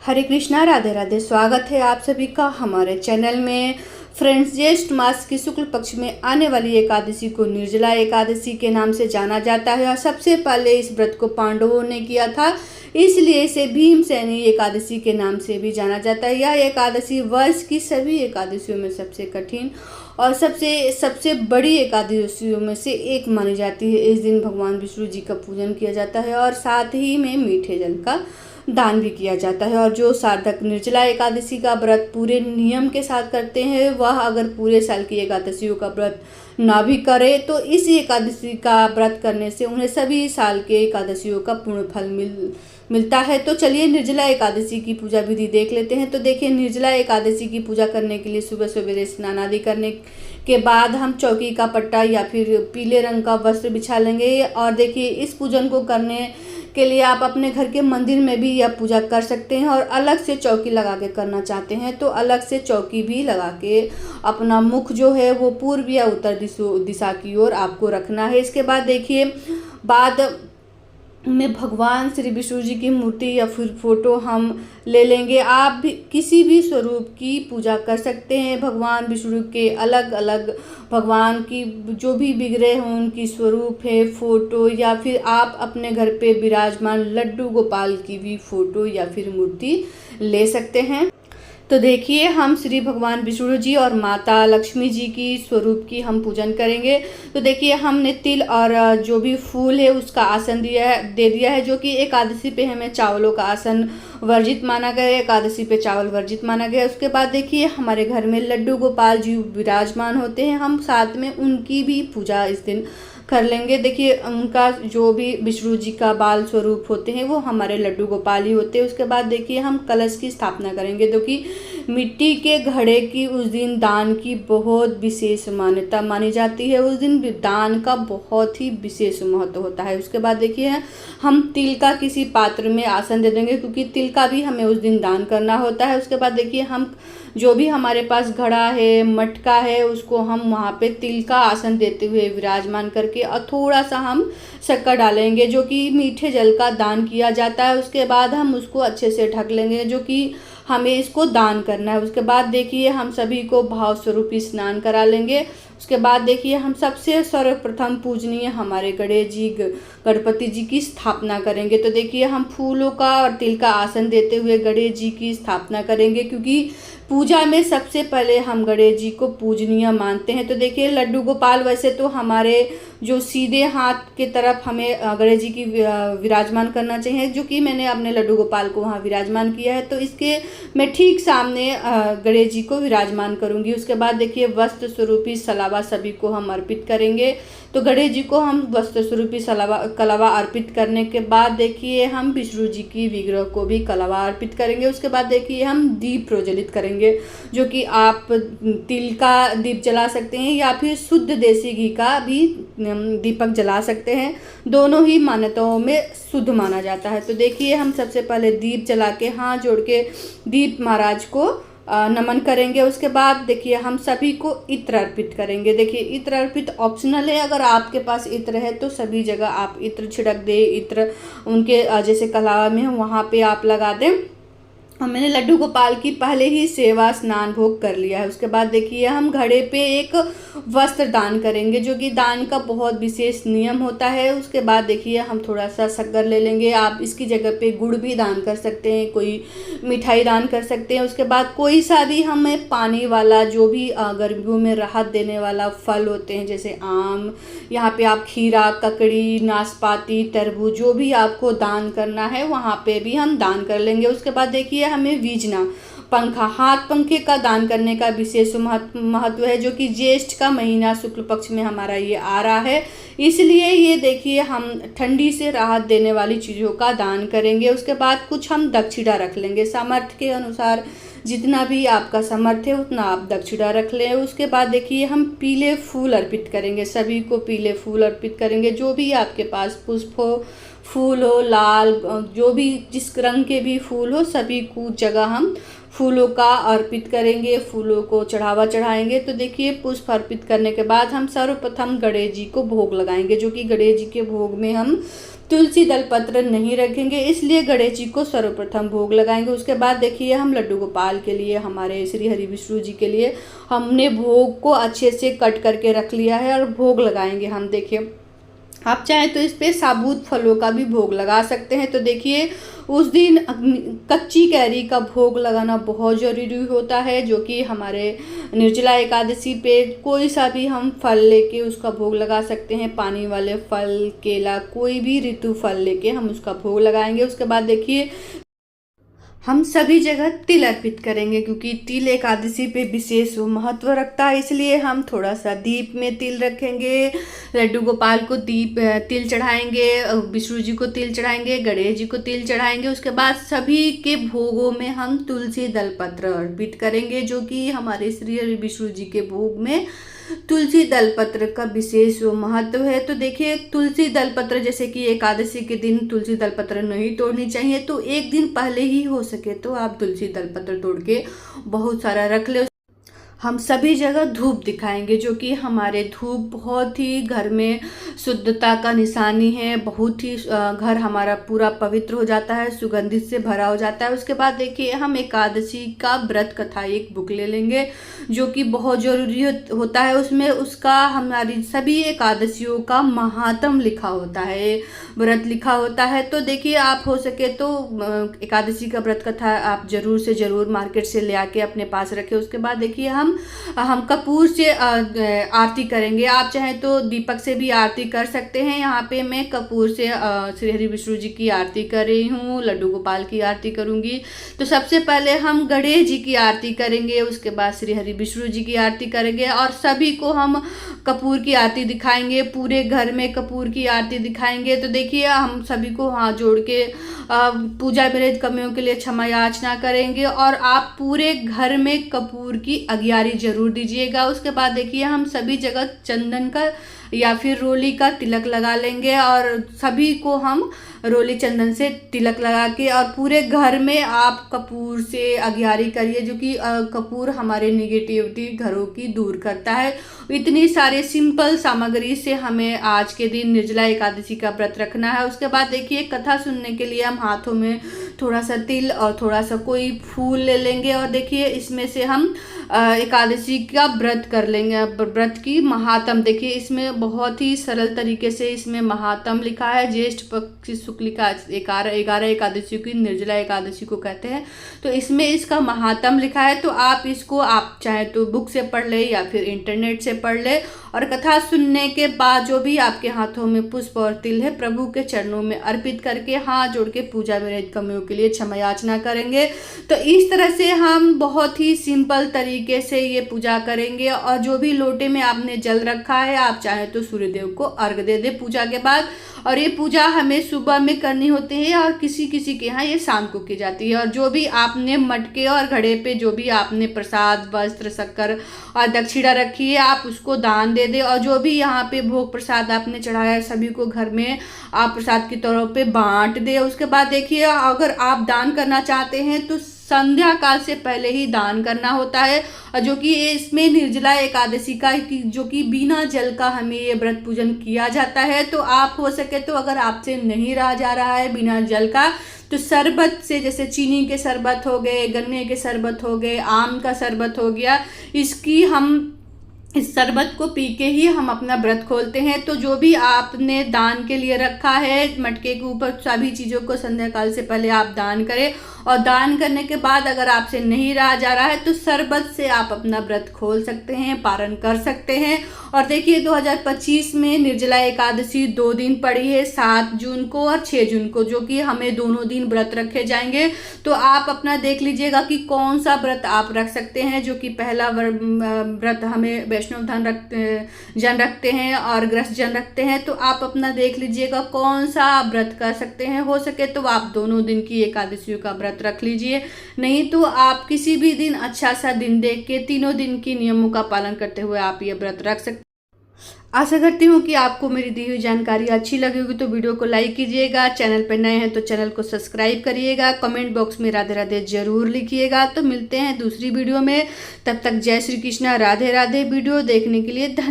हरे कृष्णा, राधे राधे। स्वागत है आप सभी का हमारे चैनल में। फ्रेंड्स, ज्येष्ठ मास की शुक्ल पक्ष में आने वाली एकादशी को निर्जला एकादशी के नाम से जाना जाता है और सबसे पहले इस व्रत को पांडवों ने किया था, इसलिए इसे भीमसेनी एकादशी के नाम से भी जाना जाता है। यह एकादशी वर्ष की सभी एकादशियों में सबसे कठिन और सबसे बड़ी एकादशियों में से एक मानी जाती है। इस दिन भगवान विष्णु जी का पूजन किया जाता है और साथ ही में मीठे जल का दान भी किया जाता है। और जो साधक निर्जला एकादशी का व्रत पूरे नियम के साथ करते हैं, वह अगर पूरे साल की एकादशियों का व्रत ना भी करे तो इस एकादशी का व्रत करने से उन्हें सभी साल के एकादशियों का पूर्ण फल मिलता है। तो चलिए निर्जला एकादशी की पूजा विधि देख लेते हैं। तो देखिए, निर्जला एकादशी की पूजा करने के लिए सुबह सवेरे स्नान आदि करने के बाद हम चौकी का पट्टा या फिर पीले रंग का वस्त्र बिछा लेंगे। और देखिए, इस पूजन को करने के लिए आप अपने घर के मंदिर में भी यह पूजा कर सकते हैं और अलग से चौकी लगा के करना चाहते हैं तो अलग से चौकी भी लगा के अपना मुख जो है वो पूर्व या उत्तर दिशा की ओर आपको रखना है। इसके बाद देखिए, बाद में भगवान श्री विष्णु जी की मूर्ति या फिर फोटो हम ले लेंगे। आप भी किसी भी स्वरूप की पूजा कर सकते हैं। भगवान विष्णु के अलग अलग भगवान की जो भी विग्रह हों उनकी स्वरूप है फोटो, या फिर आप अपने घर पे विराजमान लड्डू गोपाल की भी फोटो या फिर मूर्ति ले सकते हैं। तो देखिए, हम श्री भगवान विष्णु जी और माता लक्ष्मी जी की स्वरूप की हम पूजन करेंगे। तो देखिए, हमने तिल और जो भी फूल है उसका आसन दे दिया है, जो कि एकादशी पे हमें चावलों का आसन वर्जित माना गया है। एकादशी पे चावल वर्जित माना गया है। उसके बाद देखिए, हमारे घर में लड्डू गोपाल जी विराजमान होते हैं, हम साथ में उनकी भी पूजा इस दिन कर लेंगे। देखिए, उनका जो भी विष्णु जी का बाल स्वरूप होते हैं वो हमारे लड्डू गोपाल ही होते हैं। उसके बाद देखिए, हम कलश की स्थापना करेंगे, जो कि मिट्टी के घड़े की उस दिन दान की बहुत विशेष मान्यता मानी जाती है। उस दिन दान का बहुत ही विशेष महत्व होता है। उसके बाद देखिए, हम तिल का किसी पात्र में आसन दे देंगे, क्योंकि तिल का भी हमें उस दिन दान करना होता है। उसके बाद देखिए, हम जो भी हमारे पास घड़ा है, मटका है, उसको हम वहाँ पे तिल का आसन देते हुए विराजमान करके और थोड़ा सा हम शक्कर डालेंगे, जो कि मीठे जल का दान किया जाता है। उसके बाद हम उसको अच्छे से ढक लेंगे, जो कि हमें इसको दान करना है। उसके बाद देखिए, हम सभी को भाव स्वरूप स्नान करा लेंगे। उसके बाद देखिए, हम सबसे सर्वप्रथम पूजनीय हमारे गणपति जी की स्थापना करेंगे। तो देखिए, हम फूलों का और तिल का आसन देते हुए गणेश जी की स्थापना करेंगे, क्योंकि पूजा में सबसे पहले हम गणेश जी को पूजनीय मानते हैं। तो देखिए, लड्डू गोपाल वैसे तो हमारे जो सीधे हाथ की तरफ हमें गणेश जी की विराजमान करना चाहिए, जो कि मैंने अपने लड्डू गोपाल को वहाँ विराजमान किया है। तो इसके मैं ठीक सामने गणेश जी को विराजमान करूँगी। उसके बाद देखिए, वस्त्र स्वरूपी सलावा सभी को हम अर्पित करेंगे। तो गणेश जी को हम वस्त्र स्वरूपी कलावा अर्पित करने के बाद देखिए, हम विष्णु जी की विग्रह को भी कलावा अर्पित करेंगे। उसके बाद देखिए, हम दीप प्रज्वलित करेंगे, जो कि आप तिल का दीप जला सकते हैं या फिर शुद्ध देसी घी का भी दीपक जला सकते हैं। दोनों ही मान्यताओं में शुद्ध माना जाता है। तो देखिए, हम सबसे पहले दीप जला के हाथ जोड़ के दीप महाराज को नमन करेंगे। उसके बाद देखिए, हम सभी को इत्र अर्पित करेंगे। देखिए, इत्र अर्पित ऑप्शनल है, अगर आपके पास इत्र है तो सभी जगह आप इत्र छिड़क दें। इत्र उनके जैसे कलावा में वहाँ पे आप लगा दें। और मैंने लड्डू गोपाल की पहले ही सेवा स्नान भोग कर लिया है। उसके बाद देखिए, हम घड़े पे एक वस्त्र दान करेंगे, जो कि दान का बहुत विशेष नियम होता है। उसके बाद देखिए, हम थोड़ा सा शक्कर ले लेंगे। आप इसकी जगह पे गुड़ भी दान कर सकते हैं, कोई मिठाई दान कर सकते हैं। उसके बाद कोई सा भी हमें पानी वाला जो भी गर्मियों में राहत देने वाला फल होते हैं, जैसे आम, यहाँ पे आप खीरा, ककड़ी, नाशपाती, तरबूज, जो भी आपको दान करना है वहाँ पे भी हम दान कर लेंगे। उसके बाद देखिए, हमें वीजना पंखा, हाथ पंखे का दान करने का विशेष महत्व है, जो कि ज्येष्ठ का महीना शुक्ल पक्ष में हमारा ये आ रहा है, इसलिए ये देखिए, हम ठंडी से राहत देने वाली चीज़ों का दान करेंगे। उसके बाद कुछ हम दक्षिणा रख लेंगे, सामर्थ्य के अनुसार जितना भी आपका सामर्थ्य है उतना आप दक्षिणा रख लें। उसके बाद देखिए, हम पीले फूल अर्पित करेंगे, सभी को पीले फूल अर्पित करेंगे। जो भी आपके पास पुष्प हो, फूल हो, लाल, जो भी जिस रंग के भी फूल हो, सभी को जगह हम फूलों का अर्पित करेंगे, फूलों को चढ़ावा चढ़ाएंगे। तो देखिए, पुष्प अर्पित करने के बाद हम सर्वप्रथम गणेश जी को भोग लगाएंगे, जो कि गणेश जी के भोग में हम तुलसी दल पत्र नहीं रखेंगे, इसलिए गणेश जी को सर्वप्रथम भोग लगाएंगे। उसके बाद देखिए हम लड्डू गोपाल के लिए, हमारे श्री हरि विष्णु जी के लिए हमने भोग को अच्छे से कट करके रख लिया है और भोग लगाएंगे हम। देखिए आप चाहें तो इस पे साबुत फलों का भी भोग लगा सकते हैं। तो देखिए उस दिन कच्ची कैरी का भोग लगाना बहुत ज़रूरी होता है, जो कि हमारे निर्जला एकादशी पे कोई सा भी हम फल लेके उसका भोग लगा सकते हैं। पानी वाले फल, केला, कोई भी ऋतु फल लेके हम उसका भोग लगाएंगे। उसके बाद देखिए हम सभी जगह तिल अर्पित करेंगे, क्योंकि तिल एकादशी पे विशेष महत्व रखता है, इसलिए हम थोड़ा सा दीप में तिल रखेंगे। लड्डू गोपाल को तिल चढ़ाएंगे, विष्णु जी को तिल चढ़ाएंगे, गणेश जी को तिल चढ़ाएंगे। उसके बाद सभी के भोगों में हम तुलसी दल पत्र अर्पित करेंगे, जो कि हमारे श्री हरि विष्णु जी के भोग में तुलसी दल पत्र का विशेष महत्व है। तो देखिए तुलसी दल पत्र, जैसे कि एकादशी के दिन तुलसी दल पत्र नहीं तोड़नी चाहिए, तो एक दिन पहले ही हो सके तो आप तुलसी दल पत्र तोड़ के बहुत सारा रख ले। हम सभी जगह धूप दिखाएंगे, जो कि हमारे धूप बहुत ही घर में शुद्धता का निशानी है। बहुत ही घर हमारा पूरा पवित्र हो जाता है, सुगंधित से भरा हो जाता है। उसके बाद देखिए हम एकादशी का व्रत कथा एक बुक ले लेंगे, जो कि बहुत ज़रूरी होता है। उसमें उसका हमारी सभी एकादशियों का महात्म लिखा होता है, व्रत लिखा होता है। तो देखिए आप हो सके तो एकादशी का व्रत कथा आप ज़रूर से ज़रूर मार्केट से ले आके अपने पास रखें। उसके बाद देखिए हम कपूर से आरती करेंगे। आप चाहें तो दीपक से भी आरती कर सकते हैं। यहाँ पे मैं कपूर से श्री हरि विष्णु जी की आरती कर रही हूँ, लड्डू गोपाल की आरती करूँगी। तो सबसे पहले हम गणेश जी की आरती करेंगे, उसके बाद श्री हरि विष्णु जी की आरती करेंगे और सभी को हम कपूर की आरती दिखाएंगे। पूरे घर में कपूर की आरती दिखाएंगे। तो देखिए हम सभी को हाथ जोड़ के पूजा विरहित कमियों के लिए क्षमा याचना करेंगे और आप पूरे घर में कपूर की अगियारी जरूर दीजिएगा। उसके बाद देखिए हम सभी जगह चंदन का या फिर रोली का तिलक लगा लेंगे और सभी को हम रोली चंदन से तिलक लगा के और पूरे घर में आप कपूर से अगियारी करिए, जो कि कपूर हमारे निगेटिविटी घरों की दूर करता है। इतनी सारे सिंपल सामग्री से हमें आज के दिन निर्जला एकादशी का व्रत रखना है। उसके बाद देखिए कथा सुनने के लिए हम हाथों में थोड़ा सा तिल और थोड़ा सा कोई फूल ले लेंगे और देखिए इसमें से हम एकादशी का व्रत कर लेंगे। व्रत की महात्म देखिए इसमें बहुत ही सरल तरीके से इसमें महात्म लिखा है। ज्येष्ठ पक्ष शुक्ल का 11 एकादशी की निर्जला एकादशी को कहते हैं, तो इसमें इसका महात्म लिखा है। तो आप इसको आप चाहे तो बुक से पढ़ ले या फिर इंटरनेट से पढ़ ले और कथा सुनने के बाद जो भी आपके हाथों में पुष्प और तिल है प्रभु के चरणों में अर्पित करके हाथ जोड़ के पूजा विरहित कमियों के लिए क्षमा याचना करेंगे। तो इस तरह से हम बहुत ही सिंपल तरीके से ये पूजा करेंगे। और जो भी लोटे में आपने जल रखा है आप चाहे तो सूर्यदेव को अर्घ दे दे पूजा के बाद। और ये पूजा हमें सुबह में करनी होती है और किसी किसी के यहाँ ये शाम को की जाती है। और जो भी आपने मटके और घड़े पे जो भी आपने प्रसाद, वस्त्र, शक्कर और दक्षिणा रखी है आप उसको दान दे दे। और जो भी यहाँ पे भोग प्रसाद आपने चढ़ाया है सभी को घर में आप प्रसाद के तौर पे बांट दे। उसके बाद देखिए अगर आप दान करना चाहते हैं तो संध्या काल से पहले ही दान करना होता है, और जो कि इसमें निर्जला एकादशी का जो कि बिना जल का हमें ये व्रत पूजन किया जाता है। तो आप हो सके तो अगर आपसे नहीं रहा जा रहा है बिना जल का तो शरबत से, जैसे चीनी के शरबत हो गए, गन्ने के शरबत हो गए, आम का शरबत हो गया, इस शरबत को पी के ही हम अपना व्रत खोलते हैं। तो जो भी आपने दान के लिए रखा है मटके के ऊपर सभी चीज़ों को संध्या काल से पहले आप दान करें। और दान करने के बाद अगर आपसे नहीं रहा जा रहा है तो शरबत से आप अपना व्रत खोल सकते हैं, पारण कर सकते हैं। और देखिए 2025 में निर्जला एकादशी 2 दिन पड़ी है, 7 जून को और 6 जून को, जो कि हमें दोनों दिन व्रत रखे जाएंगे। तो आप अपना देख लीजिएगा कि कौन सा व्रत आप रख सकते हैं। जो कि पहला व्रत हमें वैष्णव जन रखते हैं और ग्रस्त जन रखते हैं, तो आप अपना देख लीजिएगा कौन सा आप व्रत कर सकते हैं। हो सके तो आप दोनों दिन की एकादशियों का व्रत रख लीजिए, नहीं तो आप किसी भी दिन अच्छा सा दिन देख के तीनों दिन की नियमों का पालन करते हुए आप ये व्रत रख सकते। आशा करती हूँ कि आपको मेरी दी हुई जानकारी अच्छी लगी होगी, तो वीडियो को लाइक कीजिएगा। चैनल पर नए हैं तो चैनल को सब्सक्राइब करिएगा। कमेंट बॉक्स में राधे राधे जरूर लिखिएगा। तो मिलते हैं दूसरी वीडियो में, तब तक जय श्री कृष्णा, राधे राधे। वीडियो देखने के लिए धन्यवाद।